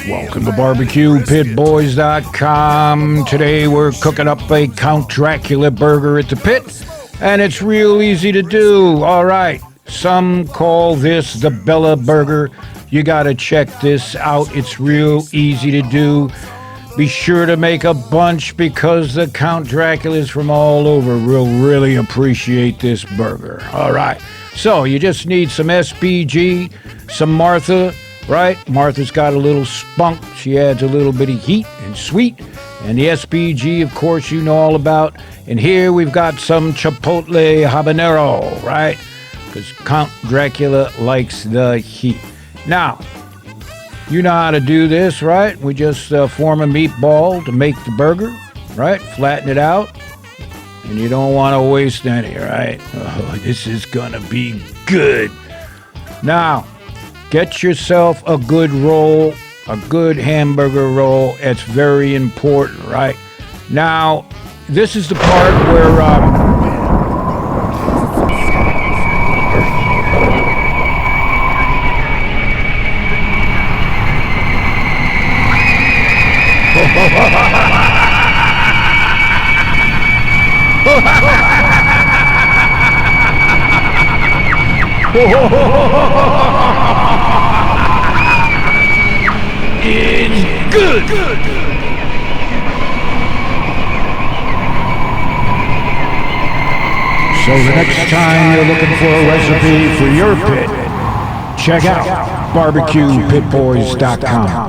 Welcome to BBQ Today we're cooking up a Count Dracula burger at the pit, and it's real easy to do. All right, some call this the Bela Burger. You gotta check this out. It's real easy to do. Be sure to make a bunch because the Count Draculas from all over will really appreciate this burger. All right, so you just need some SPG, some Martha, right? Martha's got a little spunk. She adds a little bit of heat and sweet. And the SPG, of course, you know all about. And here we've got some Chipotle habanero, right? Because Count Dracula likes the heat. Now, you know how to do this, right? We just form a meatball to make the burger, right? Flatten it out. And you don't want to waste any, right? Oh, this is going to be good. Now, get yourself a good roll, a good hamburger roll. It's very important, right? Now, this is the part where it's good. So the next time you're looking for a recipe for your pit, check out BBQPitBoys.com.